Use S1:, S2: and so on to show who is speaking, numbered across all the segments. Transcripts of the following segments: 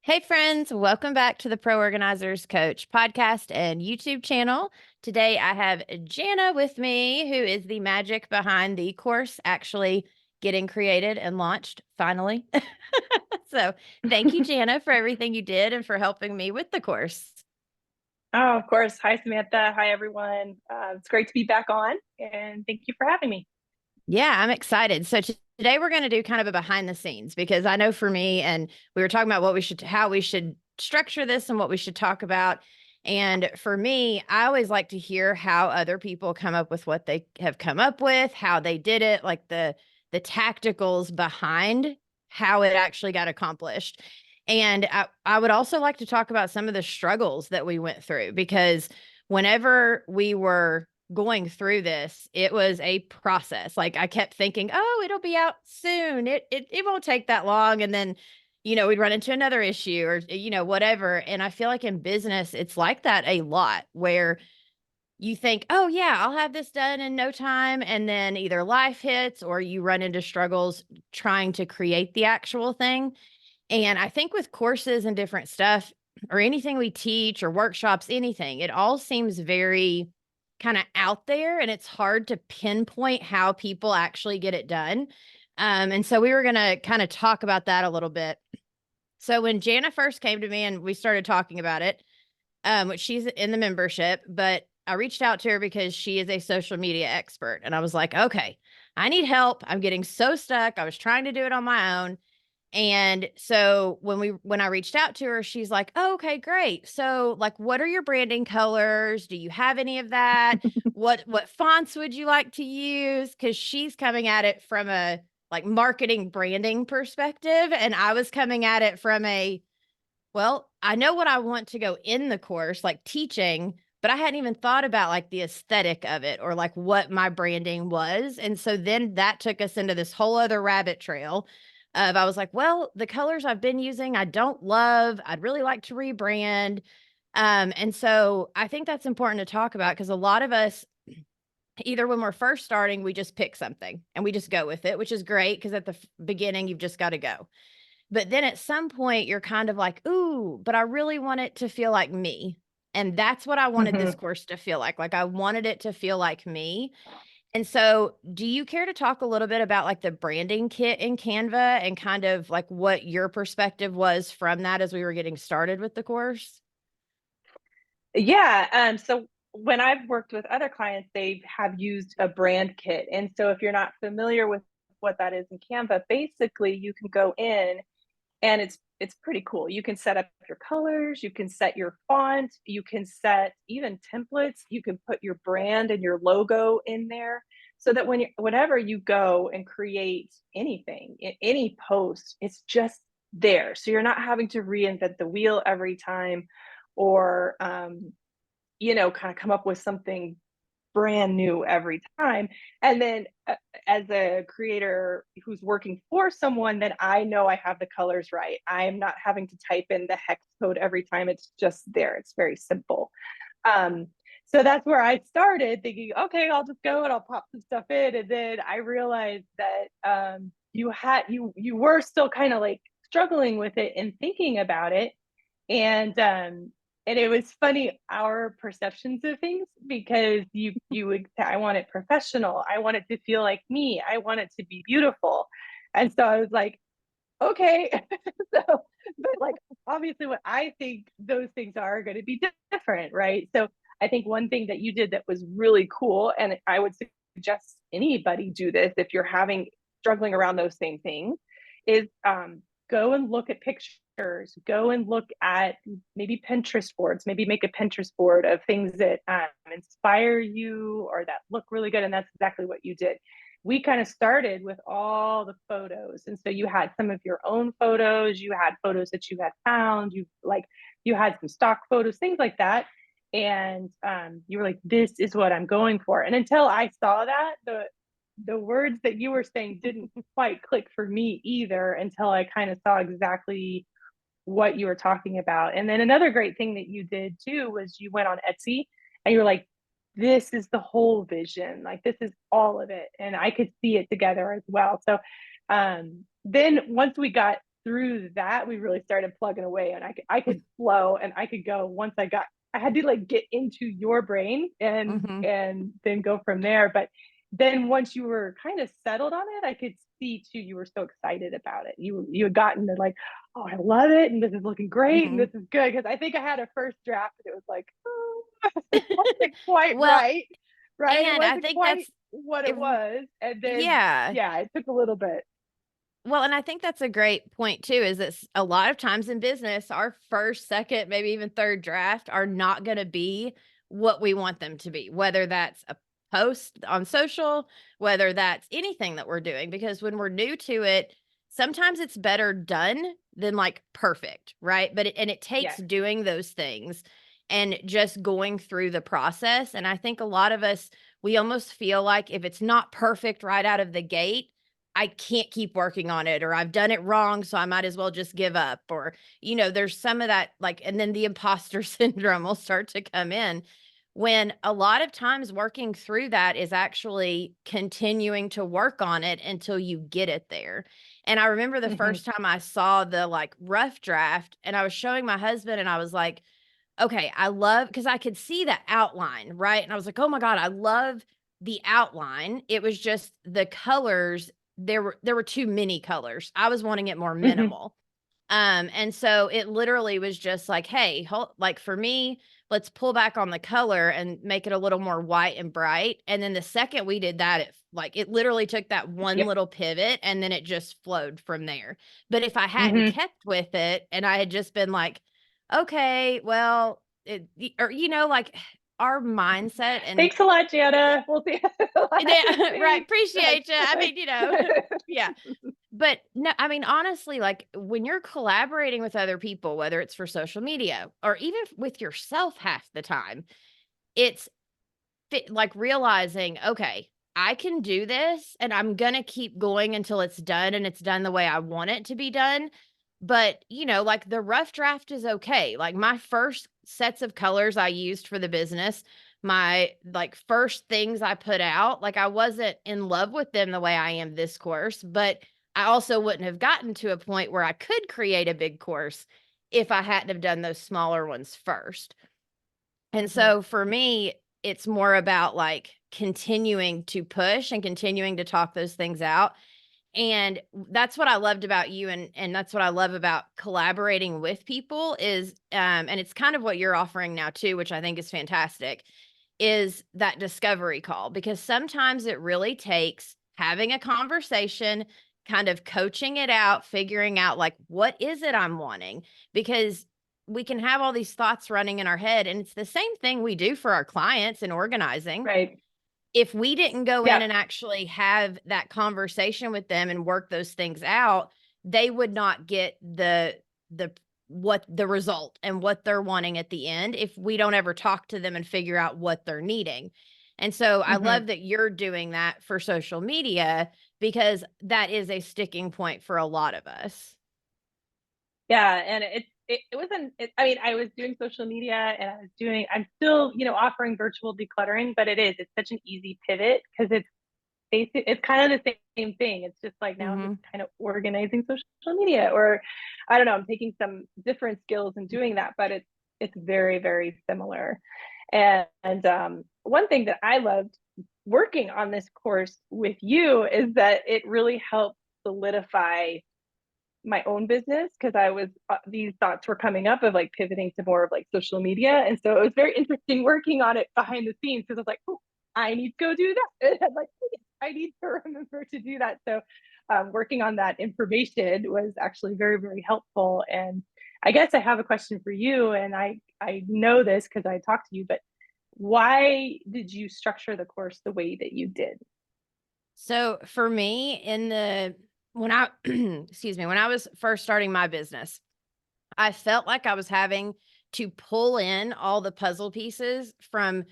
S1: Hey, friends, welcome back to the Pro Organizers Coach podcast and YouTube channel. Today, I have Jana with me, who is the magic behind the course actually getting created and launched finally. So, thank you, Jana, for everything you did and for helping me with the course.
S2: Oh, of course. Hi, Samantha. Hi, everyone. It's great to be back on, and thank you for having me.
S1: Yeah, I'm excited. So today we're going to do kind of a behind the scenes because I know for me, and we were talking about how we should structure this and what we should talk about. And for me, I always like to hear how other people come up with what they have come up with, how they did it, like the tacticals behind how it actually got accomplished. And I would also like to talk about some of the struggles that we went through because whenever we were going through this, it was a process. Like I kept thinking, "Oh, it'll be out soon. It won't take that long." And then, we'd run into another issue or whatever. And I feel like in business, it's like that a lot where you think, "Oh, yeah, I'll have this done in no time." And then either life hits or you run into struggles trying to create the actual thing. And I think with courses and different stuff or anything we teach or workshops, anything, it all seems very kind of out there and it's hard to pinpoint how people actually get it done. And so we were going to kind of talk about that a little bit. So when Jana first came to me and we started talking about it, which she's in the membership, but I reached out to her because she is a social media expert. And I was like, okay, I need help. I'm getting so stuck. I was trying to do it on my own. And so when I reached out to her, she's like, "Oh, okay, great. So like what are your branding colors? Do you have any of that? What fonts would you like to use?" Cuz she's coming at it from a like marketing branding perspective and I was coming at it from a well, I know what I want to go in the course like teaching, but I hadn't even thought about like the aesthetic of it or like what my branding was. And so then that took us into this whole other rabbit trail of I was like, well, the colors I've been using, I don't love. I'd really like to rebrand. And so I think that's important to talk about because a lot of us, either when we're first starting, we just pick something and we just go with it, which is great because at the beginning, you've just got to go. But then at some point, you're kind of like, ooh, but I really want it to feel like me. And that's what I wanted this
S2: Mhm.
S1: course to feel like. Like I wanted it to feel like me. And so, do you care to talk a little bit about like the branding kit in Canva and kind of like what your perspective was from that as we were getting started with the course?
S2: Yeah. So when I've worked with other clients, they have used a brand kit. And so if you're not familiar with what that is in Canva, basically you can go in and it's pretty cool. You can set up your colors, you can set your font, you can set even templates, you can put your brand and your logo in there so that whenever you go and create anything, any post, it's just there. So you're not having to reinvent the wheel every time or kind of come up with something brand new every time. And then as a creator who's working for someone, then I know I have the colors right. I'm not having to type in the hex code every time. It's just there. It's very simple. Um, so that's where I started thinking, okay, I'll just go and I'll pop some stuff in. And then I realized that you were still kind of like struggling with it and thinking about it. And it was funny our perceptions of things because you would say, I want it professional, I want it to feel like me, I want it to be beautiful. And so I was like, okay. So but like obviously what I think those things are going to be different, right? So I think one thing that you did that was really cool, and I would suggest anybody do this if you're having struggling around those same things, is go and look at pictures, go and look at maybe Pinterest boards, maybe make a Pinterest board of things that inspire you or that look really good. And that's exactly what you did. We kind of started with all the photos. And so you had some of your own photos, you had photos that you had found, you had some stock photos, things like that. And you were like, this is what I'm going for. And until I saw that, the words that you were saying didn't quite click for me either until I kind of saw exactly what you were talking about. And then another great thing that you did too was you went on Etsy and you're like, this is the whole vision. Like this is all of it. And I could see it together as well. So then once we got through that, we really started plugging away, and I could flow, and I could go once I had to like get into your brain
S1: Hmm.
S2: and then go from there. But then once you were kind of settled on it, I could see too you were so excited about it. You had gotten to like, oh, I love it, and this is looking great, and
S1: Hmm.
S2: this is good, because I think I had a first draft and it was like, oh, it wasn't quite
S1: Well,
S2: right, right? It
S1: and I
S2: wasn't
S1: think
S2: quite
S1: that's
S2: what
S1: it.
S2: it was, and then
S1: Yeah.
S2: yeah, it took a little bit.
S1: Well, and I think that's a great point too, is that a lot of times in business, our first, second, maybe even third draft are not going to be what we want them to be, whether that's a post on social, whether that's anything that we're doing, because when we're new to it, sometimes it's better done than like perfect, right? And it takes
S2: Yes.
S1: doing those things and just going through the process. And I think a lot of us, we almost feel like if it's not perfect right out of the gate, I can't keep working on it, or I've done it wrong, so I might as well just give up, or, there's some of that, like, and then the imposter syndrome will start to come in when a lot of times working through that is actually continuing to work on it until you get it there. And I remember the
S2: Hmm.
S1: first time I saw the like rough draft and I was showing my husband and I was like, okay, I love because I could see the outline, right? And I was like, "Oh my god, I love the outline." It was just the colors, there were too many colors. I was wanting it more
S2: Hmm.
S1: minimal. And so it literally was just like, "Hey, like for me, let's pull back on the color and make it a little more white and bright." And then the second we did that, it literally took that one
S2: Yep.
S1: little pivot and then it just flowed from there. But if I hadn't
S2: Hmm.
S1: kept with it and I had just been like, okay, well, or like our mindset and
S2: Thanks a lot, Jana. We'll see.
S1: yeah, right,
S2: Thanks.
S1: appreciate you. I
S2: Like,
S1: mean, yeah. But no, I mean, honestly, like when you're collaborating with other people, whether it's for social media or even with yourself half the time, it's like realizing, okay, I can do this and I'm going to keep going until it's done and it's done the way I want it to be done. But, like the rough draft is okay. Like my first sets of colors I used for the business, my like first things I put out, like I wasn't in love with them the way I am this course, but I also wouldn't have gotten to a point where I could create a big course if I hadn't have done those smaller ones first. And
S2: mhm.
S1: so for me, it's more about like continuing to push and continuing to talk those things out. And that's what I loved about you and that's what I love about collaborating with people is and it's kind of what you're offering now too, which I think is fantastic, is that discovery call because sometimes it really takes having a conversation, kind of coaching it out, figuring out like what is it I'm wanting because we can have all these thoughts running in our head and it's the same thing we do for our clients in organizing.
S2: Right.
S1: If we didn't go in
S2: Yeah.
S1: and actually have that conversation with them and work those things out, they would not get the what the result and what they're wanting at the end if we don't ever talk to them and figure out what they're needing. And so I
S2: Hmm.
S1: love that you're doing that for social media because that is a sticking point for a lot of us.
S2: Yeah. And it wasn't, I mean, I was doing social media and I'm still, offering virtual decluttering, but it's such an easy pivot because it's kind of the same thing. It's just like now I'm just
S1: Mhm.
S2: kind of organizing social media, or I don't know, I'm taking some different skills and doing that, but it's very, very similar. And one thing that I loved working on this course with you is that it really helped solidify my own business because I was these thoughts were coming up of like pivoting to more of like social media, and so it was very interesting working on it behind the scenes because I was like, oh, I need to go do that. And I'm like, oh, yes, I need to remember to do that. So working on that information was actually very, very helpful. And I guess I have a question for you, and I know this because I talked to you, but why did you structure the course the way that you did?
S1: So for me, when I excuse me, when I was first starting my business, I felt like I was having to pull in all the puzzle pieces from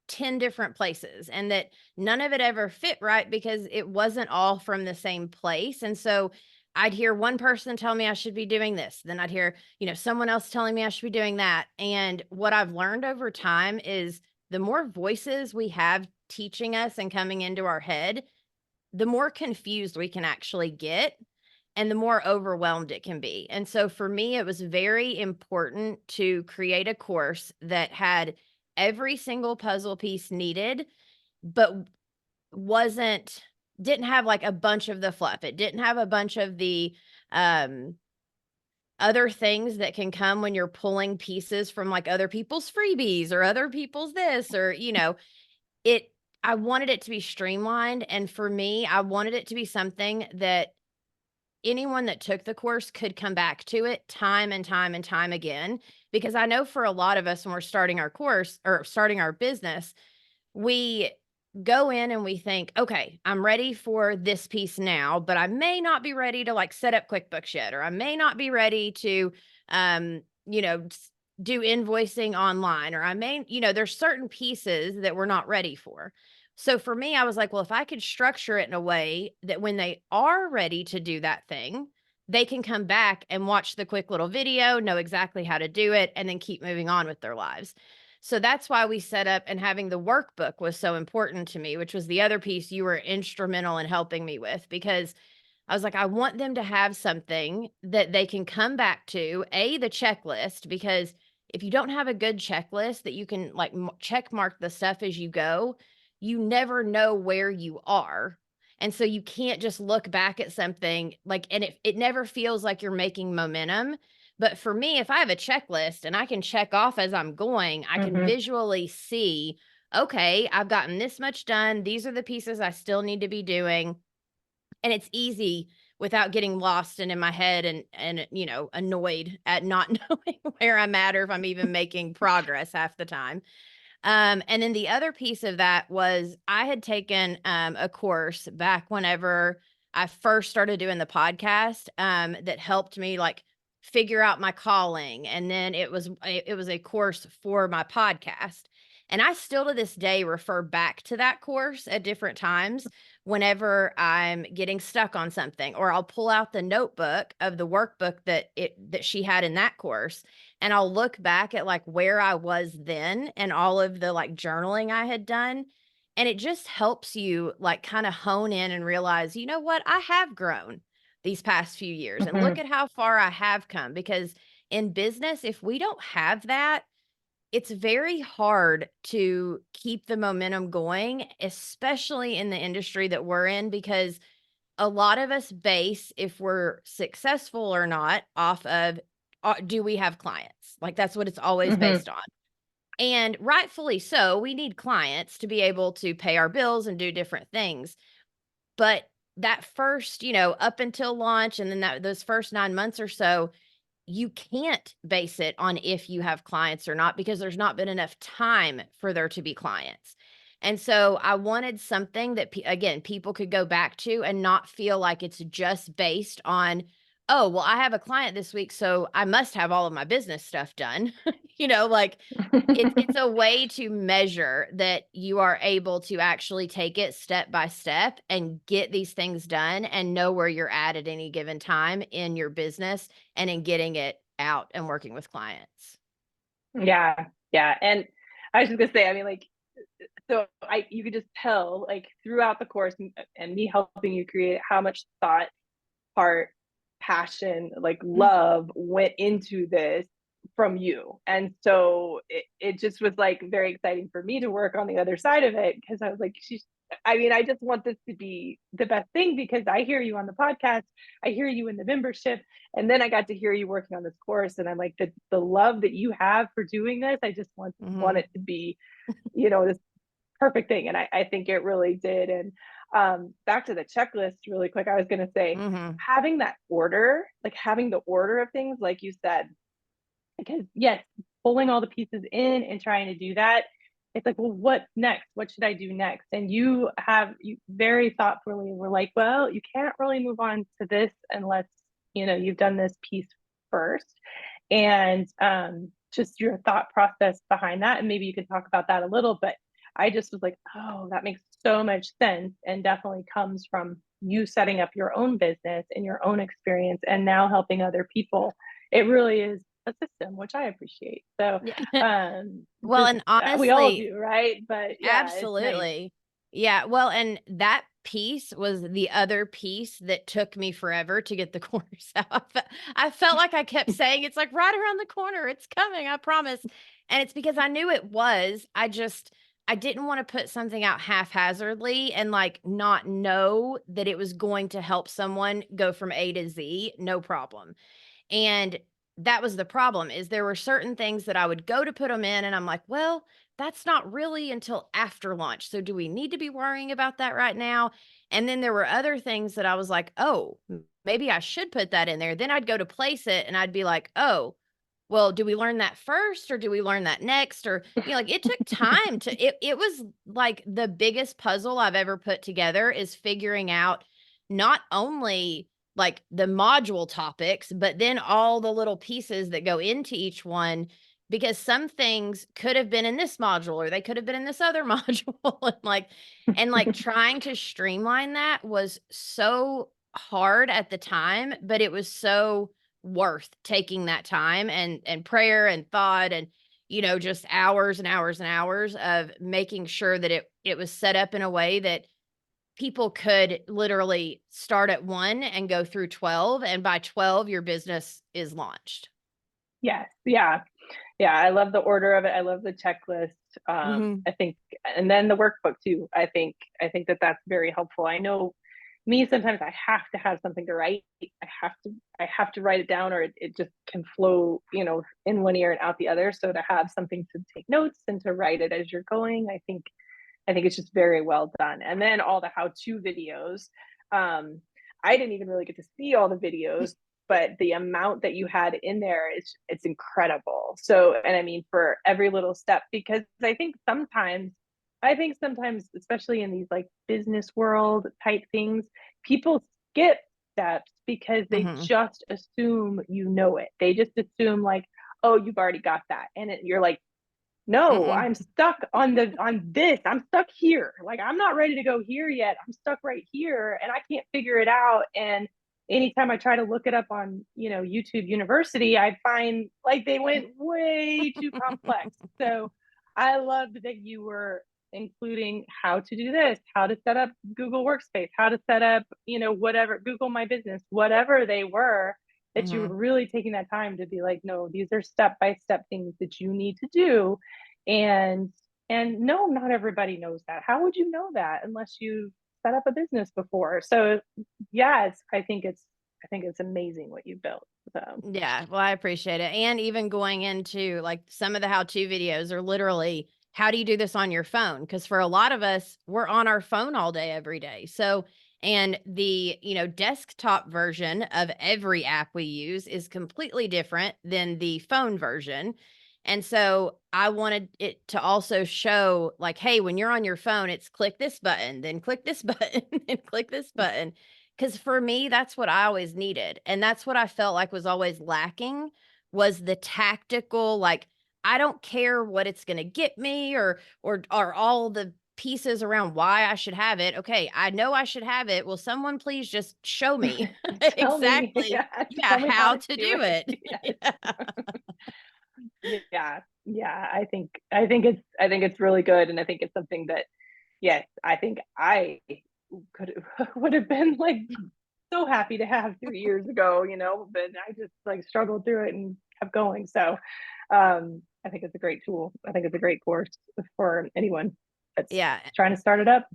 S1: 10 different places and that none of it ever fit right because it wasn't all from the same place. And so I'd hear one person tell me I should be doing this. Then I'd hear, someone else telling me I should be doing that. And what I've learned over time is the more voices we have teaching us and coming into our head, the more confused we can actually get. and the more overwhelmed it can be. And so for me, it was very important to create a course that had every single puzzle piece needed, but wasn't didn't have like a bunch of the fluff. It didn't have a bunch of the um other things that can come when you're pulling pieces from like other people's freebies or other people's this or it I wanted it to be streamlined, and for me, I wanted it to be something that anyone that took the course could come back to it time and time and time again, because I know for a lot of us when we're starting our course or starting our business, we go in and we think, okay, I'm ready for this piece now, but I may not be ready to like set up QuickBooks yet, or I may not be ready to, um, do invoicing online, or I may, there's certain pieces that we're not ready for. So for me, I was like, well, if I could structure it in a way that when they are ready to do that thing, they can come back and watch the quick little video, know exactly how to do it, and then keep moving on with their lives. So that's why we set up, and having the workbook was so important to me, which was the other piece you were instrumental in helping me with, because I was like, I want them to have something that they can come back to, the checklist, because if you don't have a good checklist that you can like check mark the stuff as you go, you never know where you are. And so you can't just look back at something like, and it never feels like you're making momentum. But for me, if I have a checklist and I can check off as I'm going, I can
S2: Mhm.
S1: visually see, okay, I've gotten this much done. These are the pieces I still need to be doing. And it's easy without getting lost and in my head and annoyed at not knowing where I'm at or if I'm even making progress half the time. And then the other piece of that was I had taken a course back whenever I first started doing the podcast, that helped me like figure out my calling. And then it was a course for my podcast. And I still to this day refer back to that course at different times whenever I'm getting stuck on something, or I'll pull out the notebook of the workbook that she had in that course, and I'll look back at like where I was then and all of the like journaling I had done. And it just helps you like kind of hone in and realize, you know what, I have grown these past few years and look
S2: Mhm.
S1: at how far I have come. Because in business, if we don't have that, it's very hard to keep the momentum going, especially in the industry that we're in, because a lot of us base if we're successful or not off of, do we have clients? Like that's what it's always
S2: Mhm.
S1: based on. And rightfully so, we need clients to be able to pay our bills and do different things. But that first, up until launch and then those first 9 months or so, you can't base it on if you have clients or not, because there's not been enough time for there to be clients. And so I wanted something that, again, people could go back to and not feel like it's just based on, oh, well, I have a client this week, so I must have all of my business stuff done. Like it's a way to measure that you are able to actually take it step by step and get these things done and know where you're at any given time in your business and in getting it out and working with clients.
S2: Yeah, yeah, and I was just gonna say, I mean, like, so I you could just tell, like, throughout the course and me helping you create how much thought, heart, passion, like,
S1: Mm.
S2: love went into this from you, and so it just was, like, very exciting for me to work on the other side of it because I was like, "She's." I mean, I just want this to be the best thing because I hear you on the podcast, I hear you in the membership, and then I got to hear you working on this course, and I'm like, the love that you have for doing this, I just want
S1: Mhm.
S2: it to be, this perfect thing. And I think it really did. And back to the checklist really quick, I was going to say
S1: Mhm.
S2: having that order, like having the order of things, like you said, because yes, pulling all the pieces in and trying to do that, it's like, well, what's next? What should I do next? And you very thoughtfully were like, well, you can't really move on to this unless, you've done this piece first. And just your thought process behind that. And maybe you could talk about that a little, but I just was like, oh, that makes so much sense and definitely comes from you setting up your own business and your own experience and now helping other people. It really is a system, which I appreciate. So,
S1: Yeah.
S2: um,
S1: Well,
S2: just
S1: and
S2: we all
S1: honestly,
S2: do, right? But yeah, it's nice.
S1: absolutely. Yeah, well, and that piece was the other piece that took me forever to get the course out. I felt like I kept saying, "It's, like, right around the corner, it's coming, I promise." And it's because I knew it was, I didn't wanna put something out haphazardly and, like, not know that it was going to help someone go from A to Z, no problem. And that was the problem, is there were certain things that I would go to put them in and I'm like, "Well, that's not really until after launch. So do we need to be worrying about that right now?" And then there were other things that I was like, "Oh, maybe I should put that in there." Then I'd go to place it and I'd be like, "Oh, well, do we learn that first or do we learn that next?" Or, like, it took time to it was like the biggest puzzle I've ever put together, is figuring out not only like the module topics, but then all the little pieces that go into each one, because some things could have been in this module or they could have been in this other module. And trying to streamline that was so hard at the time, but it was so worth taking that time and prayer and thought and just hours and hours and hours of making sure that it was set up in a way that people could literally start at 1 and go through 12, and by 12 your business is launched.
S2: Yes. Yeah. Yeah. I love the order of it. I love the checklist.
S1: Mhm.
S2: I think, and then the workbook too. I think that that's very helpful. I know me, sometimes I have to have something to write. I have to write it down, or it just can flow, in one ear and out the other. So to have something to take notes and to write it as you're going, I think it's just very well done. And then all the how-to videos. Um, I didn't even really get to see all the videos, but the amount that you had in there is it's incredible. So, and I mean for every little step, because I think sometimes, especially in these like business world type things, people skip steps because they
S1: Mhm.
S2: just assume you know it. They just assume like, oh, you've already got that, and you're like, no,
S1: Mm-mm.
S2: I'm stuck on this. I'm stuck here. Like I'm not ready to go here yet. I'm stuck right here and I can't figure it out. And anytime I try to look it up on, YouTube University, I find like they went way too complex. So I loved that you were including how to do this, how to set up Google Workspace, how to set up, whatever, Google My Business, whatever they were, that you were
S1: Mhm.
S2: really taking that time to be like, no, these are step by step things that you need to do. And no, not everybody knows that. How would you know that unless you set up a business before? So yeah, I think it's amazing what you built. So
S1: Yeah, well, I appreciate it. And even going into like some of the how-to videos are literally, how do you do this on your phone? Because for a lot of us, we're on our phone all day, every day. So, and the, desktop version of every app we use is completely different than the phone version. And so I wanted it to also show like, hey, when you're on your phone, it's click this button, then click this button, and click this button. 'Cause for me, that's what I always needed, and that's what I felt like was always lacking, was the tactical, like, I don't care what it's gonna get me or all the pieces around why I should have it. Okay, I know I should have it. Will someone please just show me
S2: tell me,
S1: exactly,
S2: yeah,
S1: yeah,
S2: tell me how
S1: how
S2: to
S1: to
S2: do
S1: do
S2: it.
S1: it.
S2: Yes.
S1: Yeah.
S2: Yeah. Yeah. I think it's really good. And I think it's something that, yes, I think I could would have been like so happy to have 3 years ago, but I just like struggled through it and kept going. So I think it's a great tool. I think it's a great course for anyone that's
S1: Yeah.
S2: trying to start it up.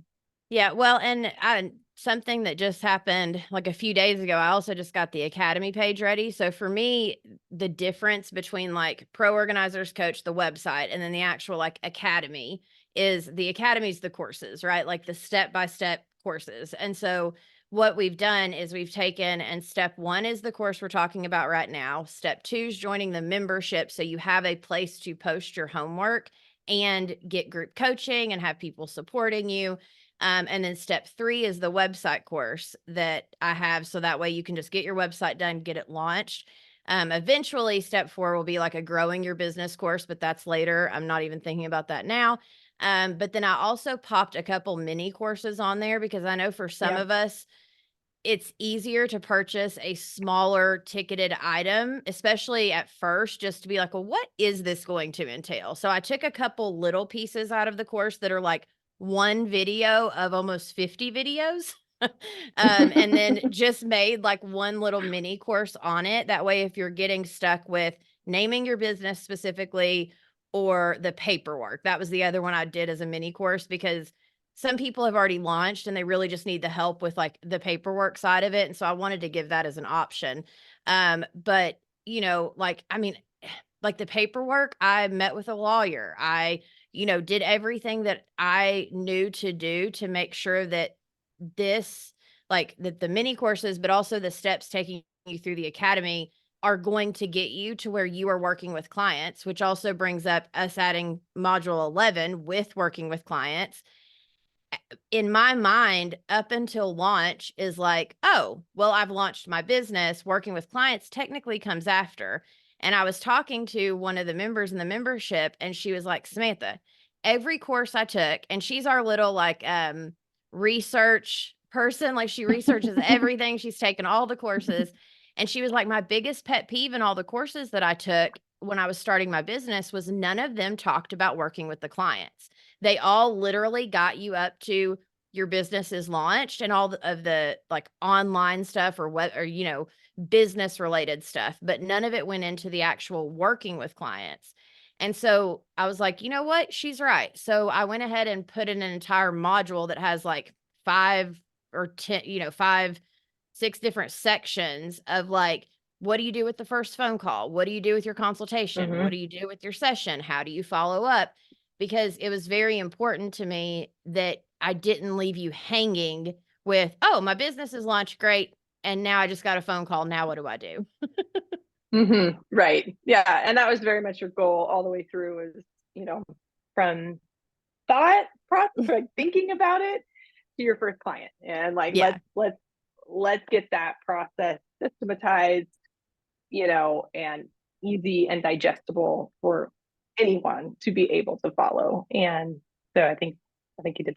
S1: Yeah, well, and something that just happened like a few days ago, I also just got the academy page ready. So for me, the difference between like Pro Organizers Coach, the website, and then the actual like academy, is the academy's the courses, right? Like the step by step courses. And so what we've done is we've taken, and step 1 is the course we're talking about right now. Step 2 is joining the membership. So you have a place to post your homework and get group coaching and have people supporting you. And then step 3 is the website course that I have. So that way you can just get your website done, get it launched. Eventually, step 4 will be like a growing your business course, but that's later. I'm not even thinking about that now. But then I also popped a couple mini courses on there because I know for some
S2: Yeah.
S1: of us, it's easier to purchase a smaller ticketed item, especially at first, just to be like, well, what is this going to entail? So I took a couple little pieces out of the course that are like one video of almost 50 videos. And then just made like one little mini course on it. That way, if you're getting stuck with naming your business specifically or the paperwork, that was the other one I did as a mini course, because some people have already launched and they really just need the help with like the paperwork side of it. And so I wanted to give that as an option. But like, I mean, like the paperwork, I met with a lawyer. I, did everything that I knew to do to make sure that this, like the mini courses, but also the steps taking you through the academy are going to get you to where you are working with clients, which also brings up us adding module 11 with working with clients. In my mind, up until launch is like, oh, well, I've launched my business. Working with clients technically comes after. And I was talking to one of the members in the membership, and she was like, Samantha, every course I took, and she's our little like research person, like she researches everything. She's taken all the courses. And she was like, my biggest pet peeve in all the courses that I took when I was starting my business was none of them talked about working with the clients. They all literally got you up to your business is launched and of the like online stuff or what, or, business related stuff, but none of it went into the actual working with clients. And so I was like, you know what? She's right. So I went ahead and put in an entire module that has like 5 or 10, 5, 6 different sections of like, what do you do with the first phone call? What do you do with your consultation? What
S2: Mhm.
S1: do you do with your session? How do you follow up? Because it was very important to me that I didn't leave you hanging with, "Oh, my business is launched, great, and now I just got a phone call, now what do I do?"
S2: Right. Yeah. And that was very much your goal all the way through is, from thought process, like thinking about it to your first client. And like
S1: Yeah,
S2: let's get that process systematized, and easy and digestible for anyone to be able to follow. And so I think you did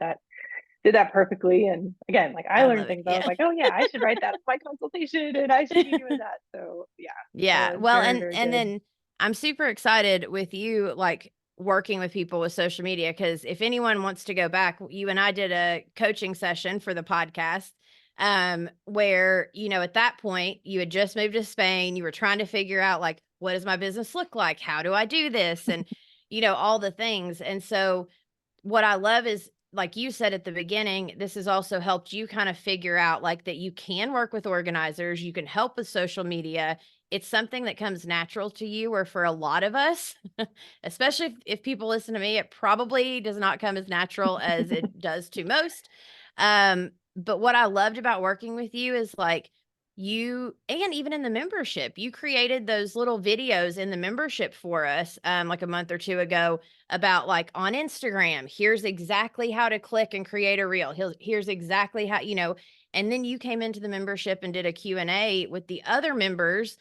S2: that perfectly. And again, like I
S1: I
S2: learned
S1: love it,
S2: things. I was
S1: yeah.
S2: like, oh yeah, I should write that for my consultation and I should be doing that. So yeah, it
S1: Yeah,
S2: was
S1: well,
S2: very,
S1: and
S2: very
S1: and
S2: good.
S1: then I'm super excited with you, like, working with people with social media, because if anyone wants to go back, you and I did a coaching session for the podcast, where, at that point, you had just moved to Spain, you were trying to figure out, like, "What does my business look like? How do I do this?" And, all the things, and so what I love is, like you said at the beginning, this has also helped you kind of figure out like that you can work with organizers, you can help with social media. It's something that comes natural to you, where for a lot of us, especially if people listen to me, it probably does not come as natural as it does to most. But what I loved about working with you is like you, and even in the membership, you created those little videos in the membership for us like a month or two ago about like on Instagram, here's exactly how to click and create a reel. Here's exactly how, and then you came into the membership and did a Q&A with the other members,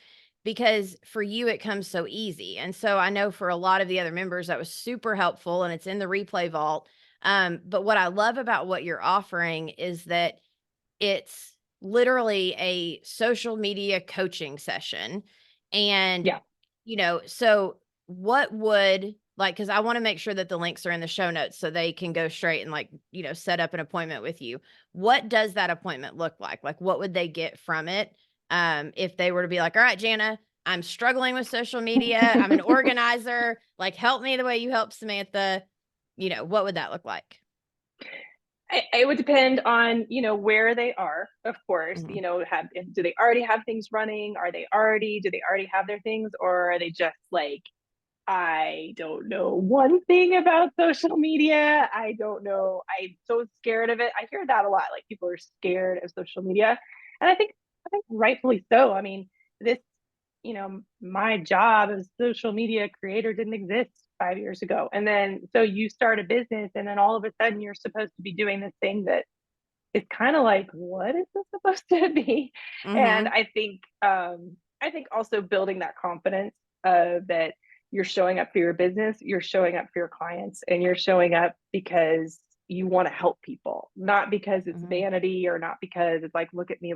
S1: because for you it comes so easy. And so I know for a lot of the other members that was super helpful, and it's in the replay vault. But what I love about what you're offering is that it's literally a social media coaching session. And,
S2: Yeah.
S1: so what would like, because I want to make sure that the links are in the show notes so they can go straight and like, set up an appointment with you. What does that appointment look like? Like, what would they get from it? If they were to be like, all right, Jana, I'm struggling with social media. I'm an organizer. Like, help me the way you help Samantha. What would that look like?
S2: It would depend on, where they are, of course,
S1: Mhm.
S2: do they already have things running? Do they already have their things? Or are they just like, I don't know one thing about social media. I don't know. I'm so scared of it. I hear that a lot. Like people are scared of social media. And I think rightfully so. I mean, this, my job as a social media creator didn't exist 5 years ago. And then so you start a business and then all of a sudden you're supposed to be doing this thing that is kind of like, what is this supposed to be? And
S1: Mhm.
S2: I think also building that confidence that you're showing up for your business, you're showing up for your clients, and you're showing up because you want to help people, not because it's
S1: Mhm.
S2: vanity or not because it's like, look at me,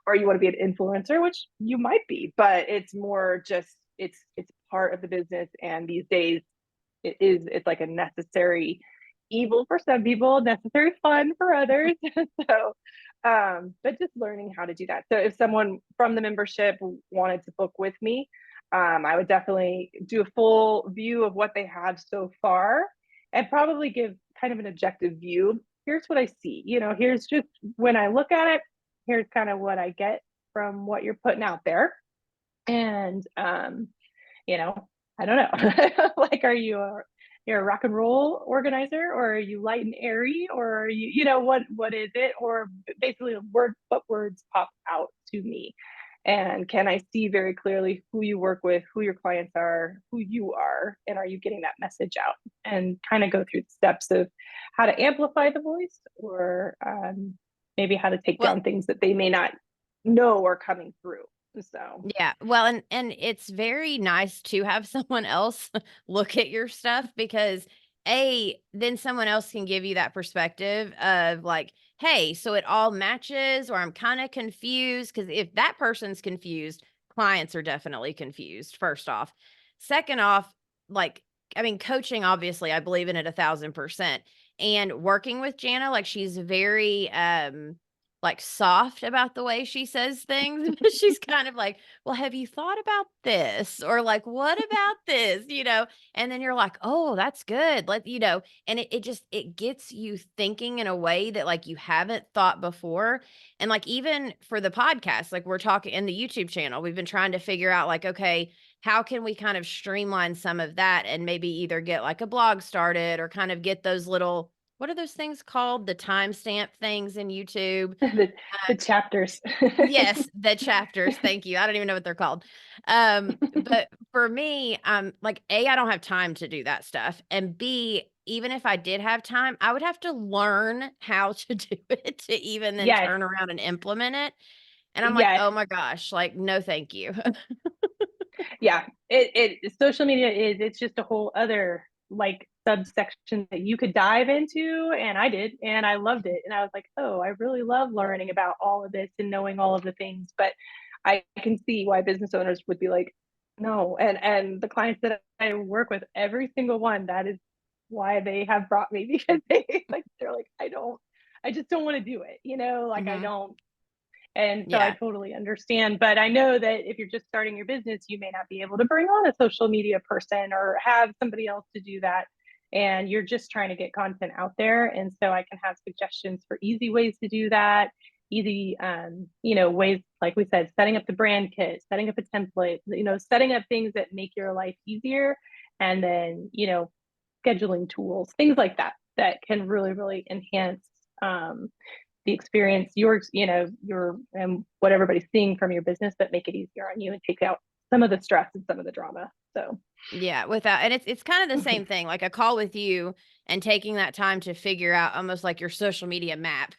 S2: or you want to be an influencer, which you might be, but it's more just it's part of the business. And these days it's like a necessary evil for some people, necessary fun for others. So, but just learning how to do that. So if someone from the membership wanted to book with me, I would definitely do a full view of what they have so far and probably give kind of an objective view. Here's what I see. Here's just when I look at it, here's kind of what I get from what you're putting out there. And you know, I don't know. Like, you're a rock and roll organizer, or are you light and airy, or are what is it? Or basically what words pop out to me? And can I see very clearly who you work with, who your clients are, who you are, and are you getting that message out? And kind of go through the steps of how to amplify the voice, or maybe how to take
S1: Well,
S2: down things that they may not know are coming through. So
S1: yeah. Well, and it's very nice to have someone else look at your stuff because then someone else can give you that perspective of like, hey, so it all matches, or I'm kind of confused. Cause if that person's confused, clients are definitely confused, first off. Second off, like, I mean, coaching, obviously, I believe in it 1,000%. And working with Jana, like she's very like soft about the way she says things. She's kind of like, well, have you thought about this? Or like, what about this? And then you're like, oh, that's good. And it gets you thinking in a way that like you haven't thought before. And like, even for the podcast, like we're talking in the YouTube channel, we've been trying to figure out like, okay, how can we kind of streamline some of that and maybe either get like a blog started or kind of get those little, what are those things called? The timestamp things in YouTube.
S2: the chapters.
S1: Yes, the chapters. Thank you. I don't even know what they're called. But for me, like I don't have time to do that stuff. And B, even if I did have time, I would have to learn how to do it to even then
S2: Yes.
S1: turn around and implement it. And I'm like,
S2: Yeah.
S1: oh my gosh, like, no, thank you.
S2: Yeah. Social media it's just a whole other like subsection that you could dive into. And I did, and I loved it. And I was like, oh, I really love learning about all of this and knowing all of the things. But I can see why business owners would be like, no. And the clients that I work with, every single one, that is why they have brought me, because they're like, I just don't want to do it, like I
S1: Hmm.
S2: don't. And so I
S1: Yeah.
S2: totally understand. But I know that if you're just starting your business, you may not be able to bring on a social media person or have somebody else to do that. And you're just trying to get content out there. And so I can have suggestions for easy ways to do that. Easy, ways, like we said, setting up the brand kit, setting up a template, setting up things that make your life easier. And then, scheduling tools, things like that, that can really, really enhance the experience, your and what everybody's seeing from your business, but make it easier on you and take out some of the stress and some of the drama. So
S1: Yeah, and it's kind of the same thing, like a call with you and taking that time to figure out almost like your social media map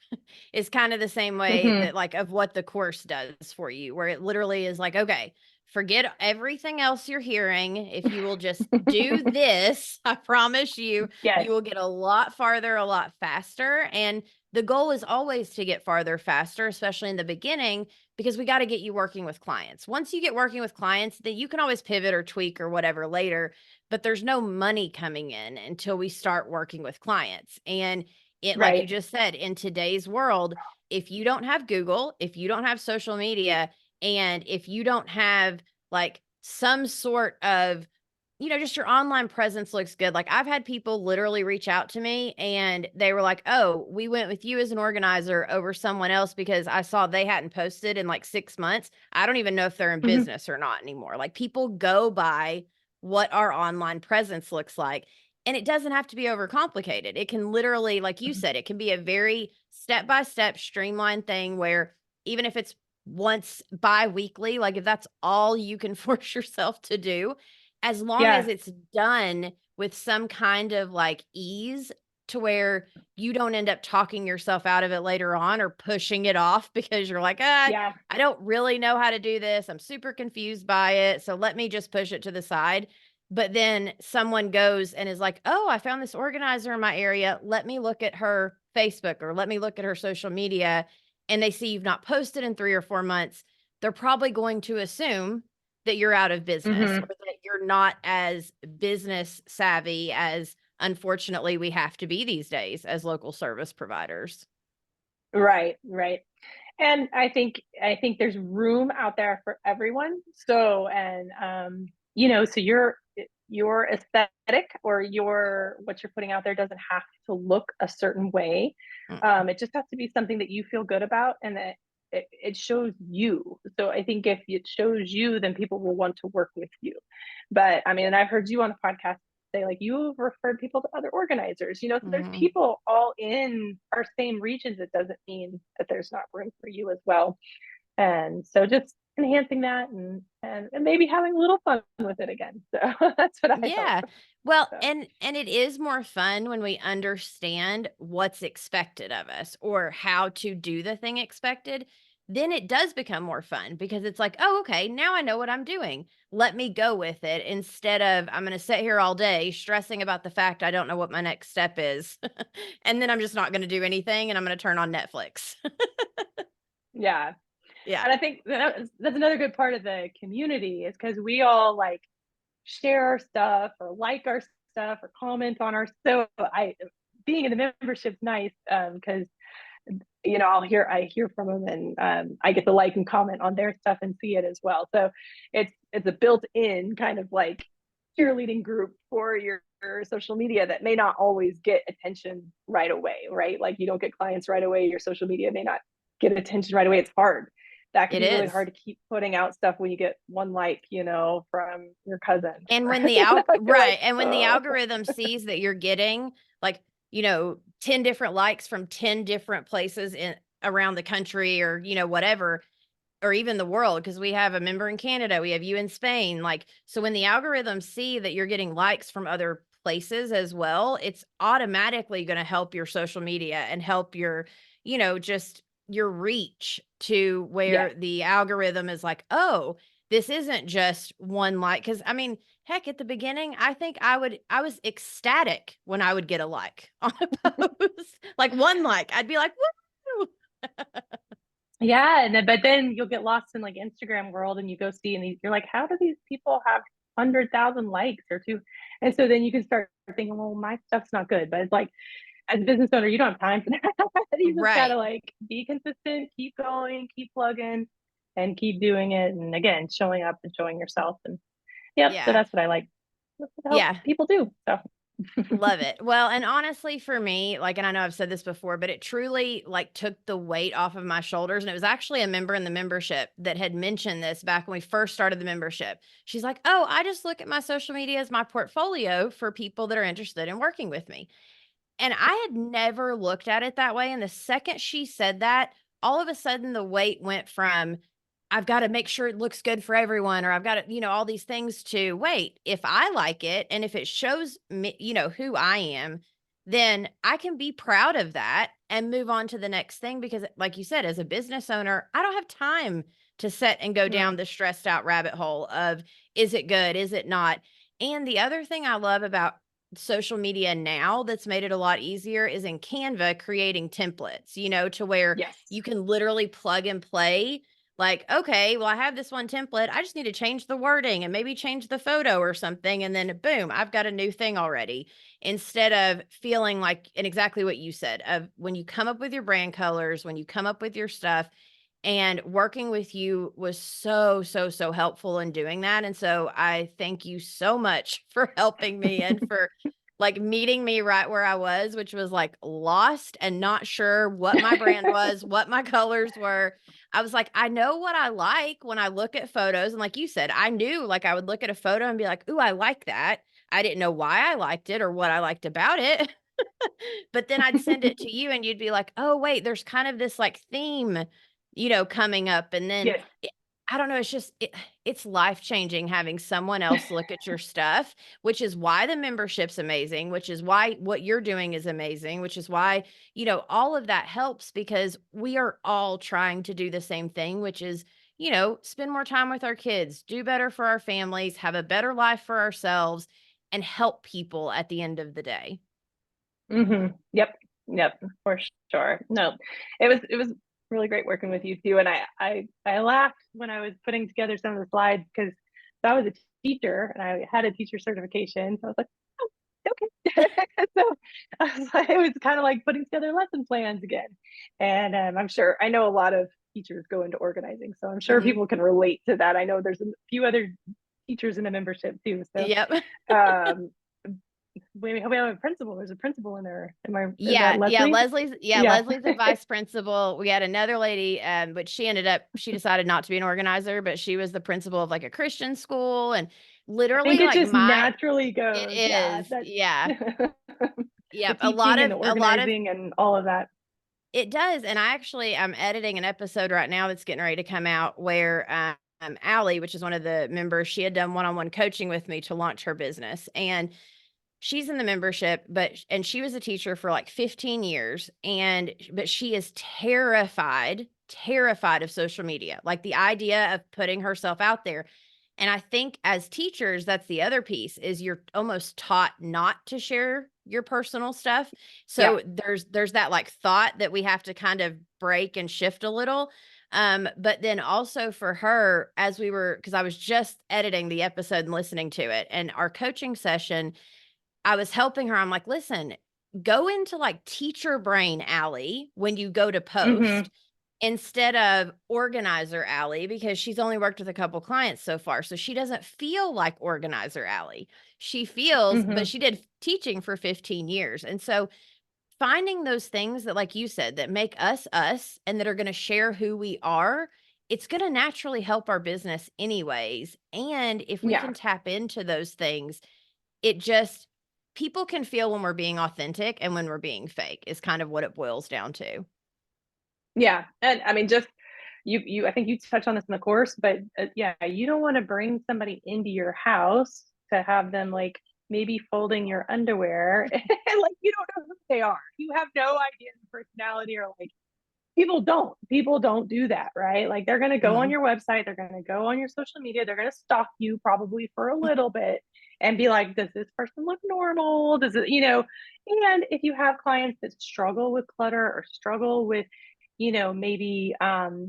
S1: is kind of the same way
S2: mm-hmm.
S1: that like of what the course does for you, where it literally is like, okay, forget everything else you're hearing. If you will just do this, I promise you,
S2: Yes.
S1: you will get a lot farther, a lot faster. And the goal is always to get farther faster, especially in the beginning, because we got to get you working with clients. Once you get working with clients, then you can always pivot or tweak or whatever later, but there's no money coming in until we start working with clients. And it, like you
S2: Right.
S1: just said, in today's world, if you don't have Google, if you don't have social media, and if you don't have like some sort of just your online presence looks good. Like I've had people literally reach out to me and they were like, oh, we went with you as an organizer over someone else because I saw they hadn't posted in like 6 months. I don't even know if they're in
S2: Mm-hmm.
S1: business or not anymore. Like people go by what our online presence looks like. And it doesn't have to be overcomplicated. It can literally, like you said, it can be a very step by step streamlined thing where even if it's once bi-weekly, like if that's all you can force yourself to do, as long as
S2: Yeah.
S1: it's done with some kind of like ease to where you don't end up talking yourself out of it later on or pushing it off because you're like,
S2: Yeah.
S1: I don't really know how to do this. I'm super confused by it. So let me just push it to the side. But then someone goes and is like, oh, I found this organizer in my area. Let me look at her Facebook or let me look at her social media. And they see you've not posted in 3 or 4 months. They're probably going to assume that you're out of business
S2: Mm-hmm.
S1: or that you're not as business savvy as unfortunately we have to be these days as local service providers.
S2: Right, right. And I think there's room out there for everyone. So, and so your aesthetic or your what you're putting out there doesn't have to look a certain way.
S1: Mm.
S2: It just has to be something that you feel good about and that it shows you. So I think if it shows you, then people will want to work with you. But I mean, and I've heard you on the podcast say like you've referred people to other organizers, so there's
S1: Mhm.
S2: people all in our same regions. It doesn't mean that there's not room for you as well. And so just enhancing that and maybe having a little fun with it again. So that's what I hope.
S1: Yeah. Well,
S2: So
S1: and it is more fun when we understand what's expected of us or how to do the thing expected. Then it does become more fun because it's like, oh, okay, now I know what I'm doing. Let me go with it instead of I'm going to sit here all day stressing about the fact I don't know what my next step is. And then I'm just not going to do anything and I'm going to turn on Netflix.
S2: yeah.
S1: Yeah.
S2: And I think that's another good part of the community is because we all like share our stuff or like our stuff or comment on our so I being in the membership's nice because I hear from them and I get to like and comment on their stuff and see it as well. So it's a built-in kind of like cheerleading group for your social media that may not always get attention right away, right? Like you don't get clients right away. Your social media may not get attention right away. It's hard. That can
S1: It
S2: be really
S1: is.
S2: hard to keep putting out stuff when you get one like, from your cousin.
S1: And
S2: Or,
S1: when the
S2: you're like,
S1: right, and when the
S2: oh,
S1: algorithm sees that you're getting, like, 10 different likes from 10 different places in around the country or, whatever, or even the world, because we have a member in Canada, we have you in Spain, like, so when the algorithms see that you're getting likes from other places as well, it's automatically gonna help your social media and help your, just your reach to
S2: yes.
S1: where the algorithm is like, "Oh, this isn't just one like." Because I mean, heck, at the beginning, I think I was ecstatic when I would get a like on a post, like, 1 like, I'd be like, "Woo!"
S2: Yeah, but then you'll get lost in like Instagram world and you go see and you're like, how do these people have 100,000 likes or two? And so then you can start thinking, well, my stuff's not good. But it's like, as a business owner, you don't have time for that. You just gotta
S1: Right.
S2: like be consistent, keep going, keep plugging, and keep doing it. And again, showing up and showing yourself. And yep, so
S1: Yeah.
S2: that's what I like. That's what help
S1: Yeah.
S2: people do. So
S1: Love it. Well, and honestly for me, like, and I know I've said this before, but it truly like took the weight off of my shoulders. And it was actually a member in the membership that had mentioned this back when we first started the membership. She's like, "Oh, I just look at my social media as my portfolio for people that are interested in working with me." And I had never looked at it that way, and the second she said that, all of a sudden the weight went from, "I've gotta make sure it looks good for everyone," or "I've gotta," all these things to, "Wait, if I like it and if it shows me, who I am, then I can be proud of that and move on to the next thing," because like you said, as a business owner, I don't have time to sit and go down
S2: no.
S1: the stressed out rabbit hole of, "Is it good? Is it not?" And the other thing I love about social media now that's made it a lot easier is in Canva creating templates, to where
S2: Yes.
S1: you can literally plug and play. Like, okay, well, I have this one template. I just need to change the wording and maybe change the photo or something. And then boom, I've got a new thing already. Instead of feeling like, and exactly what you said, of when you come up with your brand colors, when you come up with your stuff, and working with you was so, so, so helpful in doing that. And so I thank you so much for helping me and for like meeting me right where I was, which was like lost and not sure what my brand was, what my colors were. I was like, I know what I like when I look at photos. And like you said, I knew like I would look at a photo and be like, ooh, I like that. I didn't know why I liked it or what I liked about it. But then I'd send it to you and you'd be like, "Oh, wait, there's kind of this like theme, coming up." And then
S2: Yes.
S1: I don't know, it's just it's life-changing having someone else look at your stuff, which is why the membership's amazing, which is why what you're doing is amazing, which is why, all of that helps because we are all trying to do the same thing, which is, spend more time with our kids, do better for our families, have a better life for ourselves, and help people at the end of the day.
S2: Yep. Yep. For sure. No, it was really great working with you too. And I laughed when I was putting together some of the slides because I was a teacher and I had a teacher certification. So I was like, oh, okay. So it was kind of like putting together lesson plans again. And I know a lot of teachers go into organizing, so I'm sure
S1: Hmm.
S2: people can relate to that. I know there's a few other teachers in the membership too. So
S1: Yep.
S2: um, we have a principal. There's a principal in there. Is that
S1: Yeah,
S2: Leslie? Yeah.
S1: Leslie's a vice principal. We had another lady, but she decided not to be an organizer, but she was the principal of like a Christian school, and
S2: I think
S1: literally
S2: it
S1: like
S2: just naturally
S1: it
S2: goes. Yeah.
S1: is. Yeah.
S2: The
S1: Yep.
S2: teaching and the
S1: A lot of
S2: organizing and all of that.
S1: it does. And I'm editing an episode right now that's getting ready to come out where Allie, which is one of the members, she had done one-on-one coaching with me to launch her business. And she's in the membership, and she was a teacher for like 15 years. But she is terrified of social media, like the idea of putting herself out there. And I think as teachers, that's the other piece is you're almost taught not to share your personal stuff.
S2: Yeah.
S1: So there's that like thought that we have to kind of break and shift a little. But then also for her, because I was just editing the episode and listening to it, and our coaching session, I was helping her. I'm like, listen, go into like teacher brain Allie when you go to
S2: Mm-hmm.
S1: post instead of organizer Allie, because she's only worked with a couple clients so far. So she doesn't feel like organizer Allie. She feels,
S2: Mm-hmm.
S1: but she did teaching for 15 years. And so finding those things that, like you said, that make us us and that are going to share who we are, it's going to naturally help our business anyways. And if we
S2: Yeah.
S1: can tap into those things, it just people can feel when we're being authentic and when we're being fake is kind of what it boils down to.
S2: Yeah. And I mean, just I think you touched on this in the course, but yeah, you don't want to bring somebody into your house to have them like maybe folding your underwear and like you don't know who they are. You have no idea the personality or like people don't do that, right? Like they're going to go on
S1: Mhm.
S2: your website, they're going to go on your social media, they're going to stalk you probably for a little bit and be like, does this person look normal? Does it, and if you have clients that struggle with clutter or struggle with maybe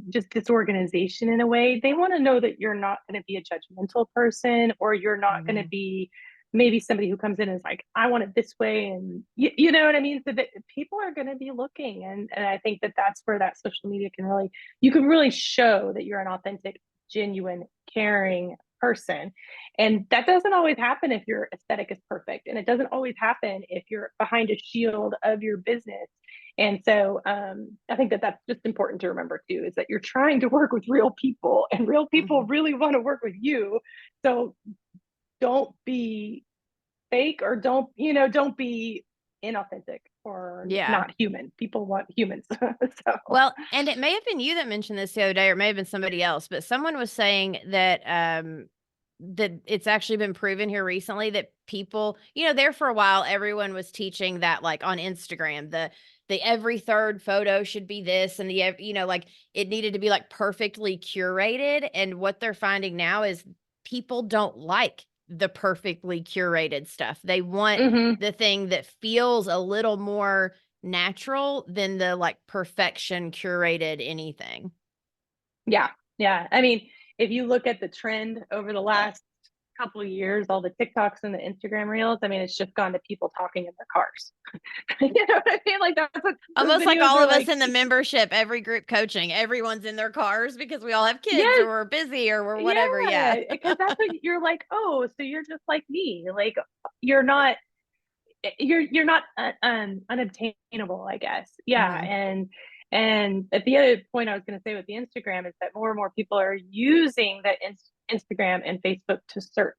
S2: just disorganization in a way, they want to know that you're not going to be a judgmental person, or you're not going to
S1: Mhm.
S2: be maybe somebody who comes in and is like, I want it this way. And you know what I mean? So that people are going to be looking. And I think that that's where that social media you can really show that you're an authentic, genuine, caring person. And that doesn't always happen if your aesthetic is perfect. And it doesn't always happen if you're behind a shield of your business. And so I think that that's just important to remember too, is that you're trying to work with real people and real people
S1: Mhm.
S2: really want to work with you. So don't be fake, or don't be inauthentic or
S1: Yeah.
S2: not human. People want humans. So
S1: Well, and it may have been you that mentioned this the other day, or it may have been somebody else, but someone was saying that that it's actually been proven here recently that people, there for a while, everyone was teaching that like on Instagram, the every third photo should be this, and like it needed to be like perfectly curated. And what they're finding now is people don't like the perfectly curated stuff. They want
S2: mm-hmm.
S1: the thing that feels a little more natural than the like perfection curated anything.
S2: Yeah, yeah. I mean, if you look at the trend over the last couple of years, all the TikToks and the Instagram reels, I mean, it's just gone to people talking in their cars. You know what I mean? Like that's what those
S1: Almost like
S2: videos
S1: all
S2: are
S1: of us
S2: like.
S1: in the membership, every group coaching, everyone's in their cars because we all have kids or
S2: Yes,
S1: we're busy or we're whatever. Yeah.
S2: yeah, because that's what you're like. Oh, so you're just like me. Like you're not you're not unobtainable, I guess. Yeah.
S1: Hmm.
S2: And at the other point I was going to say with the Instagram is that more and more people are using that Instagram and Facebook to search.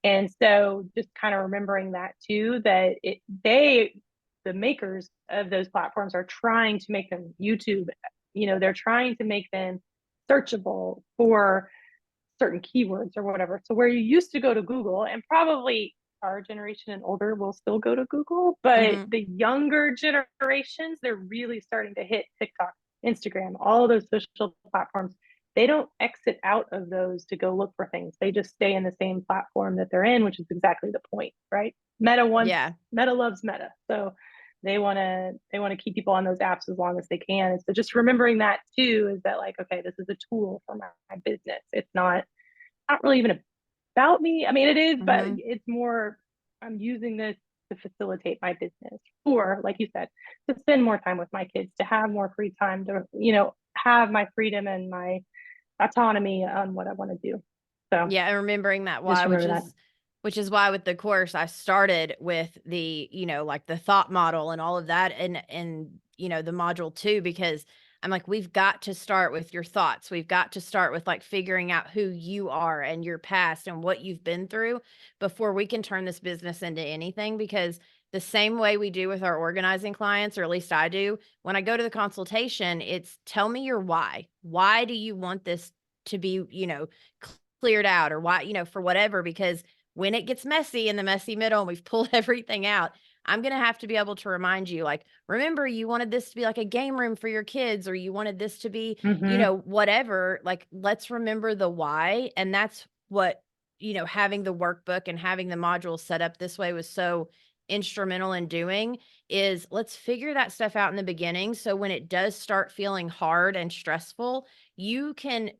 S2: And so just kind of remembering that too, that the makers of those platforms are trying to make them YouTube, they're trying to make them searchable for certain keywords or whatever. So where you used to go to Google, and probably our generation and older will still go to Google, but
S1: Hmm.
S2: the younger generations, they're really starting to hit TikTok, Instagram, all those social platforms. They don't exit out of those to go look for things. They just stay in the same platform that they're in, which is exactly the point, right?
S1: Yeah.
S2: Meta loves Meta. So they want to keep people on those apps as long as they can. And so just remembering that too, is that like, okay, this is a tool for my business. It's not really even about me. I mean, it is, but
S1: Hmm.
S2: it's more, I'm using this to facilitate my business, or like you said, to spend more time with my kids, to have more free time, to, have my freedom and my autonomy on what I want to do. So
S1: Yeah, and remembering that
S2: just
S1: why,
S2: remember that.
S1: which is why with the course I started with the, like the thought model and all of that and the module 2, because I'm like, we've got to start with your thoughts. We've got to start with like figuring out who you are and your past and what you've been through before we can turn this business into anything. Because the same way we do with our organizing clients, or at least I do, when I go to the consultation, it's tell me your why. Why do you want this to be, cleared out, or why, for whatever, because when it gets messy in the messy middle and we've pulled everything out, I'm going to have to be able to remind you, like, remember, you wanted this to be like a game room for your kids, or you wanted this to be,
S2: Mm-hmm.
S1: whatever. Like, let's remember the why. And that's what, having the workbook and having the modules set up this way was so instrumental in doing, is let's figure that stuff out in the beginning. So when it does start feeling hard and stressful, you can,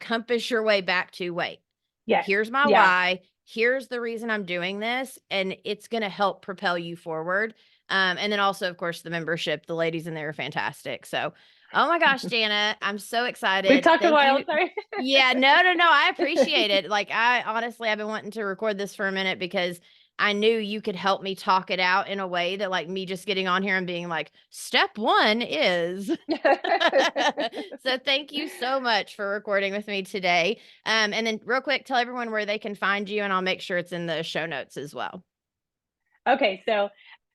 S1: compass your way back to, wait,
S2: Yes.
S1: here's my
S2: Yeah.
S1: why. Here's the reason I'm doing this. And it's going to help propel you forward. And then also, of course, the membership, the ladies in there are fantastic. So, oh my gosh, Jana, I'm so
S2: We've
S1: excited.
S2: talked a
S1: Thank
S2: while.
S1: you.
S2: Sorry.
S1: Yeah, no. I appreciate it. Like, I honestly, I've been wanting to record this for a minute because I knew you could help me talk it out in a way that, like, me just getting on here and being like, step 1 is. So thank you so much for recording with me today. And then real quick, tell everyone where they can find you, and I'll make sure it's in the show notes as well.
S2: Okay, so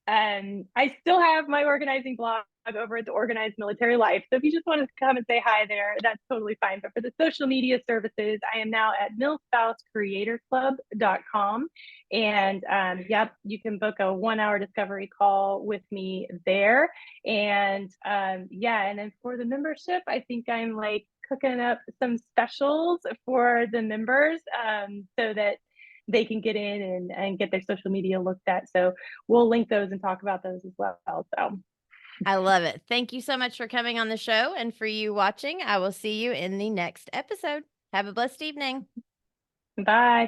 S2: I still have my organizing blog over at the Organized Military Life. So if you just want to come and say hi there, that's totally fine. But for the social media services, I am now at milspousecreatorclub.com. And yep, you can book a 1-hour discovery call with me there. And yeah, and then for the membership, I think I'm like cooking up some specials for the members so that they can get in and get their social media looked at. So we'll link those and talk about those as well. So
S1: I love it. Thank you so much for coming on the show. And for you watching, I will see you in the next episode. Have a blessed evening.
S2: bye.